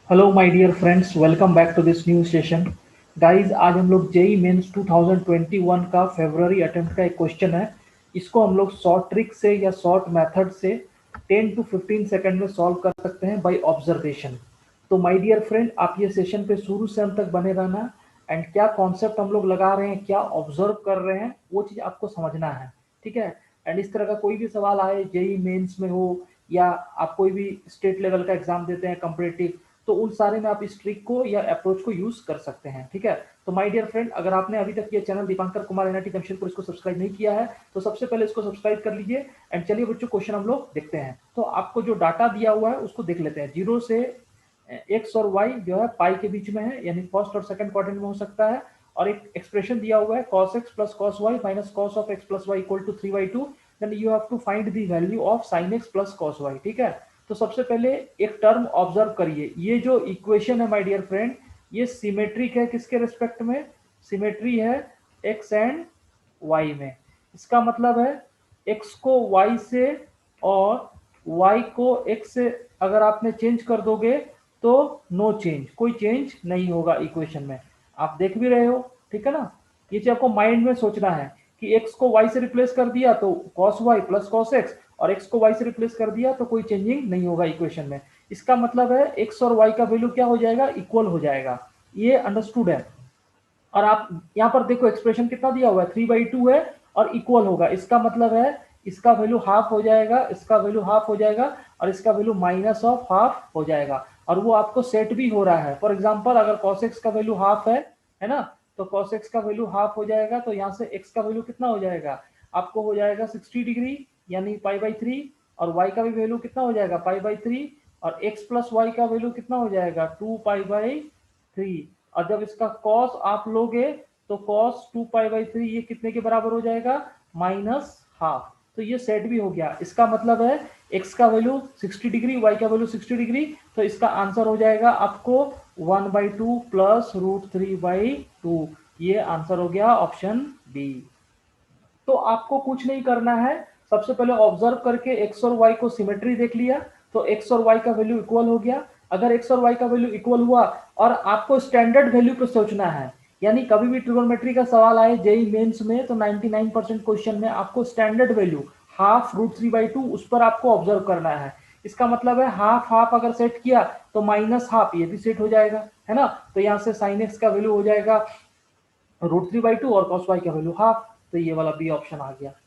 Hello my dear friends, welcome back to this new session. Guys, आज हम लोग JEE mains 2021 का February attempt का एक क्वेश्चन है। इसको हम लोग शॉर्ट ट्रिक से या शॉर्ट मेथड से 10 टू 15 सेकंड में सॉल्व कर सकते हैं बाय ऑब्जर्वेशन। तो माय डियर फ्रेंड, आप ये सेशन पे शुरू से अंत तक बने रहना। एंड क्या कॉन्सेप्ट हम लोग लगा रहे हैं, क्या ऑब्जर्व कर रहे हैं, वो चीज़ आपको समझना है। ठीक है। एंड इस तरह का कोई भी सवाल आए, जेई मेंस में हो या आप कोई भी स्टेट लेवल का एग्जाम देते हैं कम्पिटिटिव, तो उन सारे में आप इस ट्रिक को या अप्रोच को यूज कर सकते हैं। ठीक है। तो माय डियर फ्रेंड, अगर आपने अभी तक ये चैनल दीपांकर कुमार एनआईटी जमशेदपुर इसको सब्सक्राइब नहीं किया है तो सबसे पहले इसको सब्सक्राइब कर लीजिए। एंड चलिए बच्चों, क्वेश्चन हम लोग देखते हैं। तो आपको जो डाटा दिया हुआ है उसको देख लेते हैं। जीरो से एक्स और वाई जो है पाई के बीच में है, यानी फर्स्ट और सेकंड क्वाड्रेंट में हो सकता है। और एक एक्सप्रेशन दिया हुआ है cos x plus cos y minus cos of x प्लस y equal to 3/2। Then you have to find the value of sin x plus cos y। ठीक है। तो सबसे पहले एक टर्म ऑब्जर्व करिए। ये जो इक्वेशन है माय डियर फ्रेंड, ये सिमेट्रिक है। किसके रिस्पेक्ट में? सिमेट्री है एक्स एंड वाई में। इसका मतलब है एक्स को वाई से और वाई को एक्स से अगर आपने चेंज कर दोगे तो नो चेंज, कोई चेंज नहीं होगा इक्वेशन में। आप देख भी रहे हो। ठीक है ना। ये चीज आपको माइंड में सोचना है कि x को y से रिप्लेस कर दिया तो cos y plus cos x, और x को y से रिप्लेस कर दिया तो कोई चेंजिंग नहीं होगा इक्वेशन में। इसका मतलब है x और y का वैल्यू क्या हो जाएगा? इक्वल हो जाएगा। ये अंडरस्टूड है। और आप यहाँ पर देखो एक्सप्रेशन कितना दिया हुआ है, 3/2 है और इक्वल होगा। इसका मतलब है इसका वैल्यू हाफ हो जाएगा, इसका वैल्यू हाफ हो जाएगा और इसका वैल्यू माइनस ऑफ हाफ हो जाएगा। और वो आपको सेट भी हो रहा है। फॉर एग्जाम्पल, अगर cos x का वैल्यू हाफ है ना, तो cos x का वैल्यू हाफ हो जाएगा तो यहाँ से x का वैल्यू कितना हो जाएगा? आपको हो जाएगा 60 डिग्री यानी पाई/3। और y का भी वैल्यू कितना हो जाएगा? पाई/3। और x प्लस वाई का वैल्यू कितना हो जाएगा? 2 पाई/3। और जब इसका cos आप लोगे तो cos 2 पाई/3 ये कितने के बराबर हो जाएगा? Minus half. तो ये सेट भी हो गया। इसका मतलब है x का वैल्यू 60 डिग्री, y का वैल्यू 60 डिग्री, तो इसका आंसर हो जाएगा आपको 1/2 प्लस √3/2। ये आंसर हो गया ऑप्शन बी। तो आपको कुछ नहीं करना है। सबसे पहले ऑब्जर्व करके x और y को सिमेट्री देख लिया तो x और y का वैल्यू इक्वल हो गया। अगर x और y का वैल्यू इक्वल हुआ और आपको स्टैंडर्ड वैल्यू पे सोचना है, यानी कभी भी ट्रिगोनोमेट्री का सवाल आए जेई मेंस में तो 99% क्वेश्चन में आपको स्टैंडर्ड वैल्यू हाफ √3/2 उस पर आपको ऑब्जर्व करना है। इसका मतलब है हाफ हाफ अगर सेट किया तो माइनस हाफ ये भी सेट हो जाएगा, है ना। तो यहाँ से साइन एक्स का वैल्यू हो जाएगा √3/2 और cos y का वैल्यू हाफ। तो ये वाला बी ऑप्शन आ गया।